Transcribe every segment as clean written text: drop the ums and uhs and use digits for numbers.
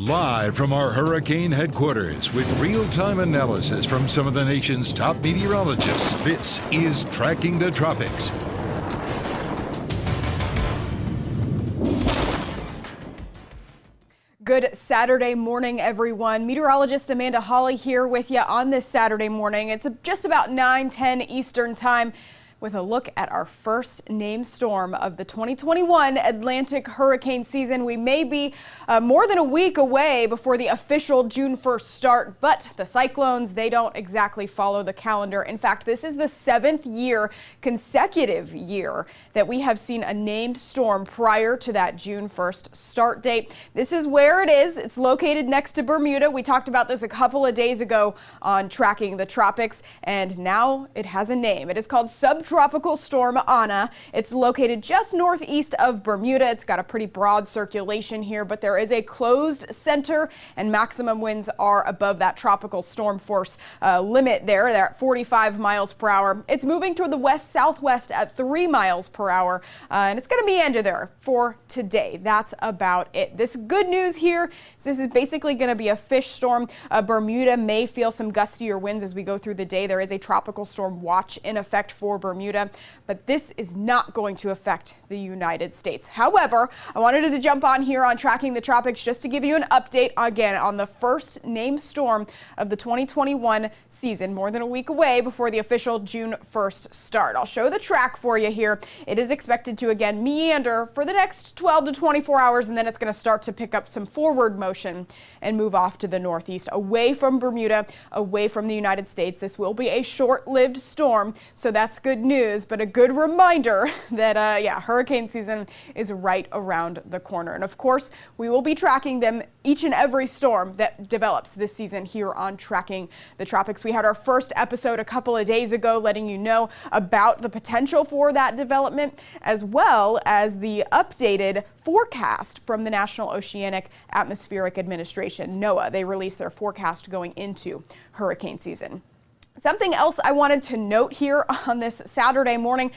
Live from our hurricane headquarters with real-time analysis from some of the nation's top meteorologists, this is Tracking the Tropics. Good Saturday morning, everyone. Meteorologist Amanda Hawley here with you on this Saturday morning. It's just about 9:10 Eastern time with a look at our first named storm of the 2021 Atlantic hurricane season. We may be more than a week away before the official June 1st start, but the cyclones, they don't exactly follow the calendar. In fact, this is the 7th consecutive year that we have seen a named storm prior to that June 1st start date. This is where it is. It's located next to Bermuda. We talked about this a couple of days ago on Tracking the Tropics, and now it has a name. It is called Subtropical Storm Ana. It's located just northeast of Bermuda. It's got a pretty broad circulation here, but there is a closed center and maximum winds are above that tropical storm force limit there. They're at 45 miles per hour. It's moving toward the west-southwest at 3 miles per hour, and it's going to meander there for today. That's about it. This good news here is this is basically going to be a fish storm. Bermuda may feel some gustier winds as we go through the day. There is a tropical storm watch in effect for Bermuda, but this is not going to affect the United States. However, I wanted to jump on here on Tracking the Tropics just to give you an update again on the first named storm of the 2021 season, more than a week away before the official June 1st start. I'll show the track for you here. It is expected to again meander for the next 12 to 24 hours, and then it's going to start to pick up some forward motion and move off to the northeast, away from Bermuda, away from the United States. This will be a short-lived storm, so that's good news, but a good reminder that, hurricane season is right around the corner. And of course, we will be tracking them, each and every storm that develops this season here on Tracking the Tropics. We had our first episode a couple of days ago letting you know about the potential for that development, as well as the updated forecast from the National Oceanic Atmospheric Administration, NOAA. They released their forecast going into hurricane season. Something else I wanted to note here on this Saturday morning,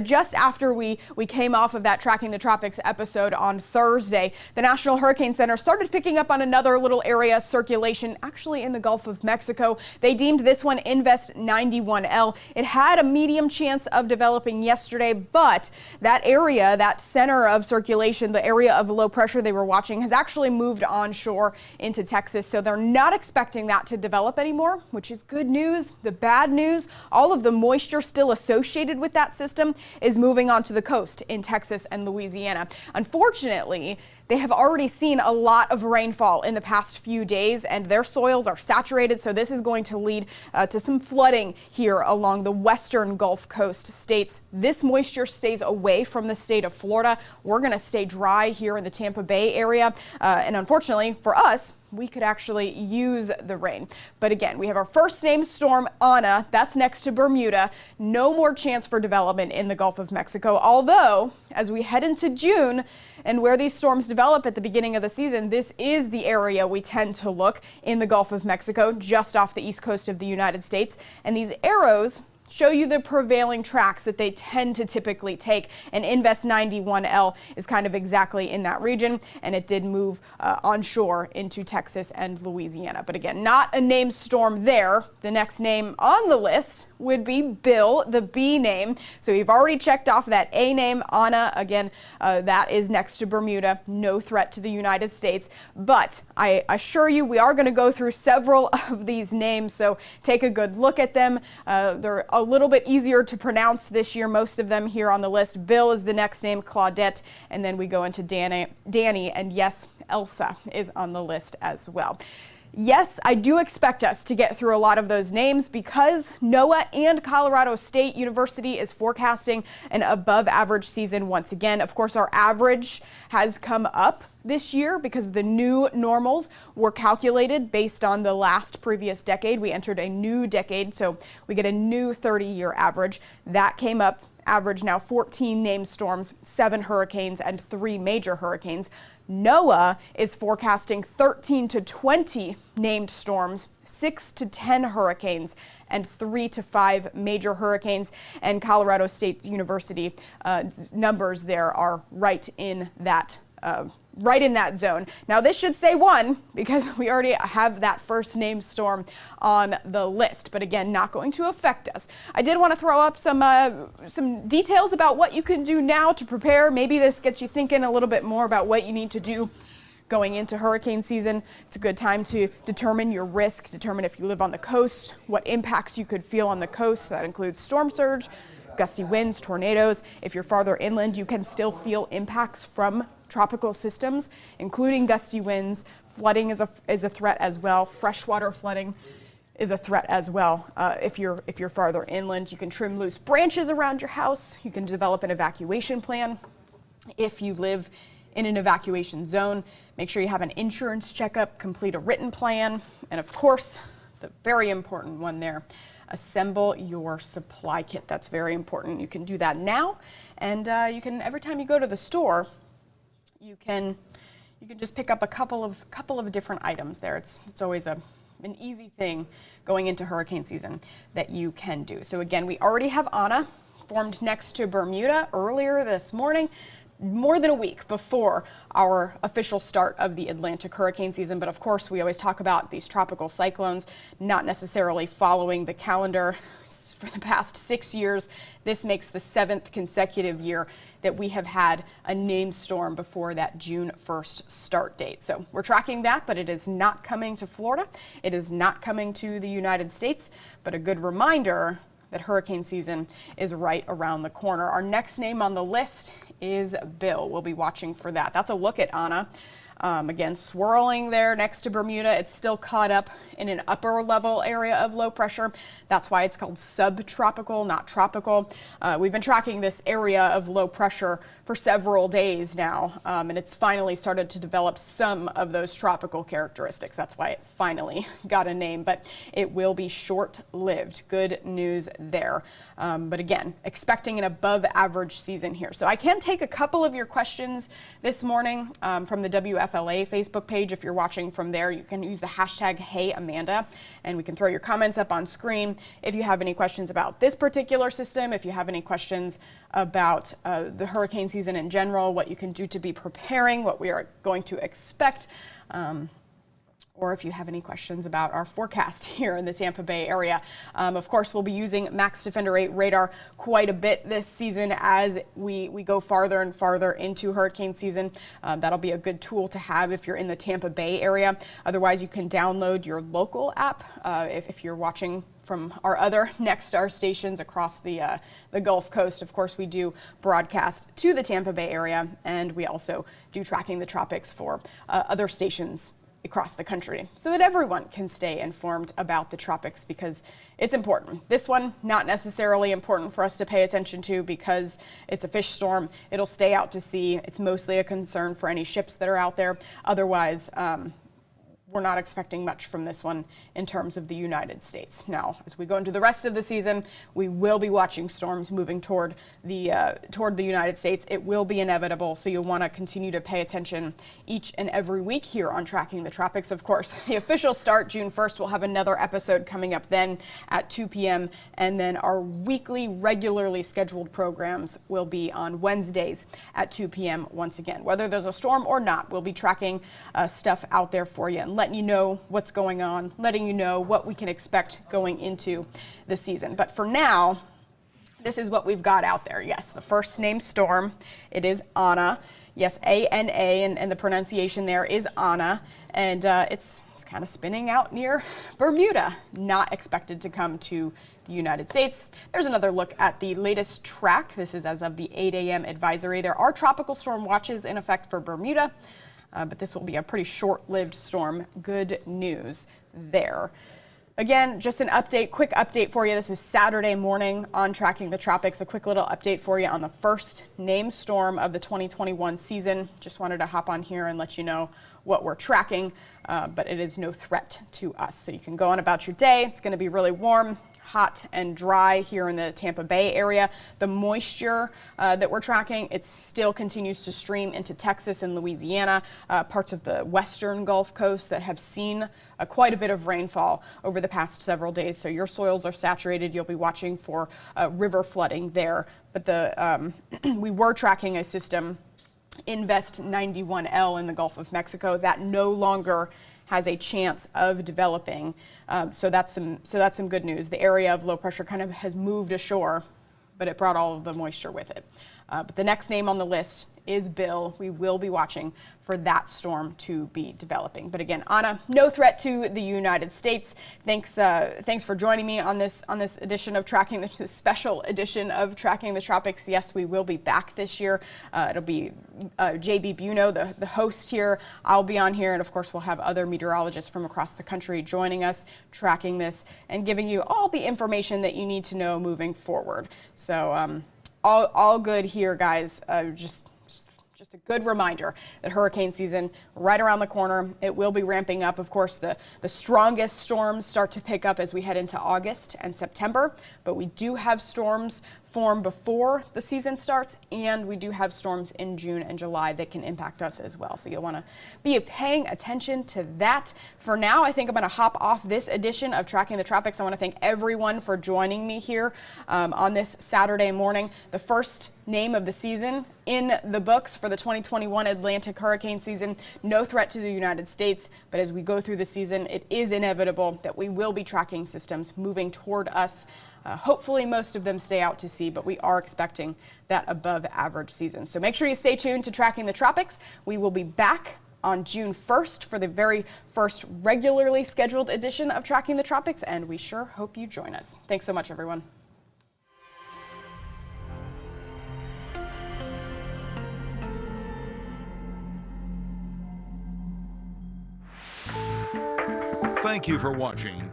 just after we came off of that Tracking the Tropics episode on Thursday, the National Hurricane Center started picking up on another little area circulation, actually in the Gulf of Mexico. They deemed this one Invest 91L. It had a medium chance of developing yesterday, but that area, that center of circulation, the area of low pressure they were watching, has actually moved onshore into Texas, so they're not expecting that to develop anymore, which is good news. The bad news, all of the moisture still associated with that system is moving onto the coast in Texas and Louisiana. Unfortunately, they have already seen a lot of rainfall in the past few days, and their soils are saturated, so this is going to lead to some flooding here along the western Gulf Coast states. This moisture stays away from the state of Florida. We're going to stay dry here in the Tampa Bay area, and unfortunately for us, we could actually use the rain. But again, we have our first named storm, Ana. That's next to Bermuda. No more chance for development in the Gulf of Mexico. Although, as we head into June and where these storms develop at the beginning of the season, this is the area we tend to look in the Gulf of Mexico, just off the east coast of the United States. And these arrows show you the prevailing tracks that they tend to typically take, and Invest 91L is kind of exactly in that region, and it did move onshore into Texas and Louisiana. But again, not a named storm there. The next name on the list would be Bill, the B name. So we've already checked off that A name, Ana. Again, that is next to Bermuda, no threat to the United States. But I assure you, we are going to go through several of these names, so take a good look at them. They're a little bit easier to pronounce this year, most of them here on the list. Bill is the next name, Claudette, and then we go into Danny, and yes, Elsa is on the list as well. Yes, I do expect us to get through a lot of those names because NOAA and Colorado State University is forecasting an above average season once again. Of course, our average has come up this year because the new normals were calculated based on the last previous decade. We entered a new decade, so we get a new 30-year average. That came up. Average now 14 named storms, 7 hurricanes, and 3 major hurricanes. NOAA is forecasting 13 to 20 named storms, 6 to 10 hurricanes, and 3 to 5 major hurricanes. And Colorado State University numbers there are right in that right in that zone. Now this should say 1 because we already have that first named storm on the list, but again, not going to affect us. I did want to throw up some details about what you can do now to prepare. Maybe this gets you thinking a little bit more about what you need to do going into hurricane season. It's a good time to determine your risk, determine if you live on the coast, what impacts you could feel on the coast. That includes storm surge, gusty winds, tornadoes. If you're farther inland, you can still feel impacts from tropical systems, including gusty winds. Flooding is a threat as well. Freshwater flooding is a threat as well. If you're farther inland, you can trim loose branches around your house. You can develop an evacuation plan. If you live in an evacuation zone, make sure you have an insurance checkup, complete a written plan, and of course, the very important one there, assemble your supply kit. That's very important. You can do that now, and you can, every time you go to the store, you can just pick up a couple of different items there. It's always an easy thing going into hurricane season that you can do. So again, we already have Ana formed next to Bermuda earlier this morning, more than a week before our official start of the Atlantic hurricane season. But of course, we always talk about these tropical cyclones not necessarily following the calendar. For the past 6 years, this makes the 7th consecutive year that we have had a named storm before that June 1st start date. So we're tracking that, but it is not coming to Florida. It is not coming to the United States, but a good reminder that hurricane season is right around the corner. Our next name on the list is Bill. We'll be watching for that. That's a look at Ana. Again, swirling there next to Bermuda. It's still caught up in an upper level area of low pressure. That's why it's called subtropical, not tropical. We've been tracking this area of low pressure for several days now, and it's finally started to develop some of those tropical characteristics. That's why it finally got a name, but it will be short-lived. Good news there. But again, expecting an above average season here. So I can take a couple of your questions this morning from the WFLA Facebook page. If you're watching from there, you can use the hashtag #HeyAmanda, and we can throw your comments up on screen. If you have any questions about this particular system, if you have any questions about the hurricane season in general, what you can do to be preparing, what we are going to expect, or if you have any questions about our forecast here in the Tampa Bay area. Of course, we'll be using Max Defender 8 radar quite a bit this season as we go farther and farther into hurricane season. That'll be a good tool to have if you're in the Tampa Bay area. Otherwise, you can download your local app if you're watching from our other Nexstar stations across the Gulf Coast. Of course, we do broadcast to the Tampa Bay area, and we also do Tracking the Tropics for other stations across the country so that everyone can stay informed about the tropics, because it's important. This one, not necessarily important for us to pay attention to because it's a fish storm. It'll stay out to sea. It's mostly a concern for any ships that are out there. Otherwise, we're not expecting much from this one in terms of the United States. Now, as we go into the rest of the season, we will be watching storms moving toward the United States. It will be inevitable, so you'll want to continue to pay attention each and every week here on Tracking the Tropics. Of course, the official start June 1st. We'll have another episode coming up then at 2 p.m. and then our weekly regularly scheduled programs will be on Wednesdays at 2 p.m. once again. Whether there's a storm or not, we'll be tracking stuff out there for you and letting you know what's going on, letting you know what we can expect going into the season. But for now, this is what we've got out there. Yes, the first named storm, it is Ana. Yes, A-N-A, and the pronunciation there is Ana, and it's kind of spinning out near Bermuda. Not expected to come to the United States. There's another look at the latest track. This is as of the 8 a.m. advisory. There are tropical storm watches in effect for Bermuda. But this will be a pretty short-lived storm. Good news there. Again, just an update, quick update for you. This is Saturday morning on Tracking the Tropics. A quick little update for you on the first named storm of the 2021 season. Just wanted to hop on here and let you know what we're tracking, but it is no threat to us. So you can go on about your day. It's going to be really warm, hot and dry here in the Tampa Bay area. The moisture that we're tracking, it still continues to stream into Texas and Louisiana, parts of the western Gulf Coast that have seen quite a bit of rainfall over the past several days. So your soils are saturated. You'll be watching for river flooding there. But we were tracking a system Invest 91L in the Gulf of Mexico. That no longer has a chance of developing. So that's some good news. The area of low pressure kind of has moved ashore, but it brought all of the moisture with it. But the next name on the list is Bill. We will be watching for that storm to be developing. But again, Ana, no threat to the United States. Thanks for joining me on this edition of this special edition of Tracking the Tropics. Yes, we will be back this year. It'll be JB Buno, the host here. I'll be on here, and of course, we'll have other meteorologists from across the country joining us, tracking this, and giving you all the information that you need to know moving forward. So all good here, guys. Just a good reminder that hurricane season right around the corner. It will be ramping up. Of course, the strongest storms start to pick up as we head into August and September, but we do have storms form before the season starts, and we do have storms in June and July that can impact us as well. So you'll want to be paying attention to that. For now, I think I'm going to hop off this edition of Tracking the Tropics. I want to thank everyone for joining me here on this Saturday morning. The first name of the season in the books for the 2021 Atlantic hurricane season. No threat to the United States, but as we go through the season, it is inevitable that we will be tracking systems moving toward us. Hopefully most of them stay out to sea, but we are expecting that above average season. So make sure you stay tuned to Tracking the Tropics. We will be back on June 1st for the very first regularly scheduled edition of Tracking the Tropics, and we sure hope you join us. Thanks so much, everyone. Thank you for watching